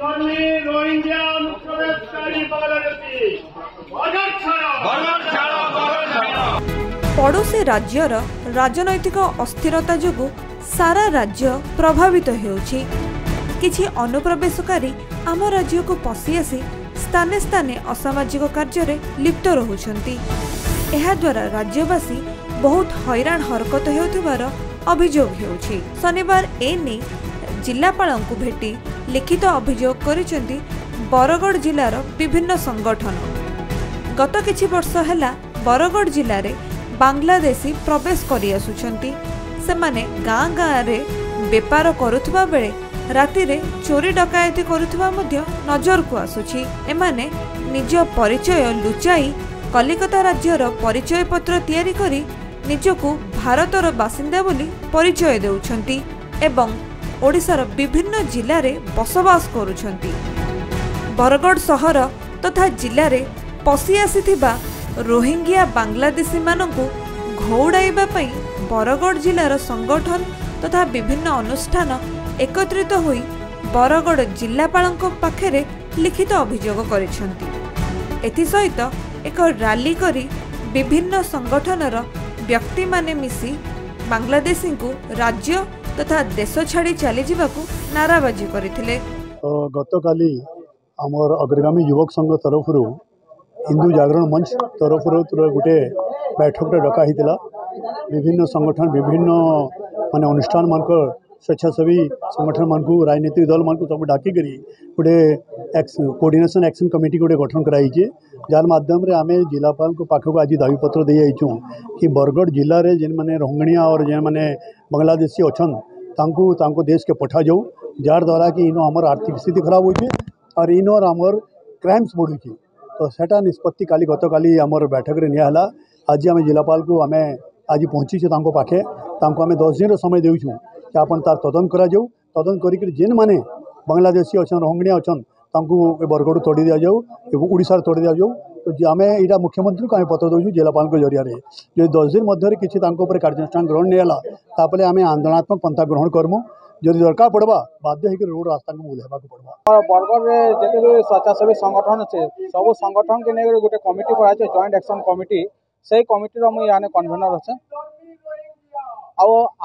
कर्मी Rohingya अनुप्रवेशकारी Bangladeshi border छाड़ो। पड़ोशी राज्यर राजनैतिक अस्थिरता जोगु सारा राज्य प्रभावित होउछि। किछि अनुप्रवेशकारी आम राज्य को पशि आसी स्थाने स्थाने असामाजिक कार्य लिप्त रहुछन्ति। एहा द्वारा राज्यवासी बहुत हैरान हरकत हेउथिबार अभियोग हेउछि। शनिवार एने जिलापालंकु भेटी लिखित अभियोग करिसेंति बरगढ़ जिलार विभिन्न संगठन। गत किछि वर्ष हैला बरगढ़ जिले में बांग्लादेशी प्रवेश करि आसुछन्ति। सेमाने गाँ गाँ रे बेपार करुथबा बेले राति रे चोरी डकायती करुथबा मध्य नजर को आसुछि। एमाने निज परिचय लुचाई कलिकता राज्यर परिचय पत्र तैयारी करी निजको भारतर बासिंदा बोली परिचय देउछन्ति एवं ओडिशार विभिन्न जिले में बसवास करुछन्ति। बरगढ़ सहर तथा जिले में पशि आसीथिबा रोहिंग्या बांग्लादेशी मानकु घौड़ाइबा पई बरगढ़ जिलार संगठन तथा विभिन्न अनुष्ठान एकत्रित होई बरगढ़ जिलापालंक पाखरे लिखित अभियोग करिसेंति। एथि सहित एक रैली करी विभिन्न संगठनर व्यक्ति माने मिसी बांग्लादेशी को राज्य तथा देश छाड़ी चली जावाकू नाराबाजी करथिले। गतकाली आमर अग्रगामी युवक संघ तरफ हिंदू जागरण मंच तरफ गोटे बैठक डका होता। विभिन्न संगठन विभिन्न माने अनुष्ठान मान स्वेच्छासेवी संगठन मान राजनीतिक दल मान सब डाकिक गोटे कोऑर्डिनेशन एक्शन कमिटी गोटे गठन कराई जार माध्यम रे आमे जिलापाल को पाखक आज दाबीपत्र दे जाइछुं कि बरगढ़ जिले में जेन माने रोहिंग्या और जेन माने बांग्लादेशी अच्छन तांको देश के पठा जाऊ जार द्वारा कि इनो हमर आर्थिक स्थिति खराब होइछे और इनोर हमर क्राइम्स बढ़ुछे। तो सेटा निष्पत्ति काली गतकाली आमर बैठक रे निया हला। आज आम जिलापाल को आम आज पहुँचीचे पाखे आम 10 दिन समय देउछुं कि आपन तार तदन करा जाऊ। तदन करिक जेन माने बांग्लादेशी अच्छन रोहिंग्या अच्छन तांको बरगढ़ तोड़ी दिया जाऊ एवं उड़ीसा तोड़ी दिया जाऊ। तो आम यहाँ मुख्यमंत्री को आम पत्र दूँ जिलापाल जरिया जो 10 दिन मध्य किसी कार्यानुष्ठान ग्रहण नहीं है आम आंदोलनात्मक पंथा ग्रहण करमु। जदि दरकार पड़वा बाध्य होकर रोड रास्ता को बुलेवा पड़वा। बरगढ़ में जिते भी स्वेच्छासेवी संगठन अच्छे सब संगठन के नहीं गोटे कमिटी कराई जॉइंट एक्शन कमिटी से कमिटी मुझे कन्वेनर अच्छे।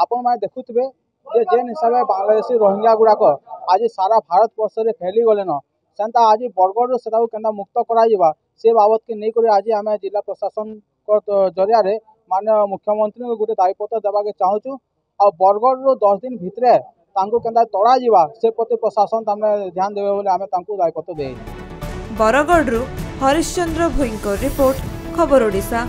आपण मैंने देखुवे जेन हिसाब से बांग्लादेशी रोहिंग्या गुड़ाक आज सारा भारत वर्ष में फैली गलेन सेंता आज बरगढ़ से केना मुक्त करा से बाबद के नहीं कर आज आम जिला प्रशासन जरिया माननीय मुख्यमंत्री को गोटे दायीपत्र देवाके चाहूँ और बरगढ़ 10 दिन भितर केंदा तड़ा जीवा से प्रति प्रशासन ध्यान देवे बोले आमे तांको दायीपत्र दे। बरगढ़ हरिश्चंद्र भोईंकर रिपोर्ट खबर ओडिशा।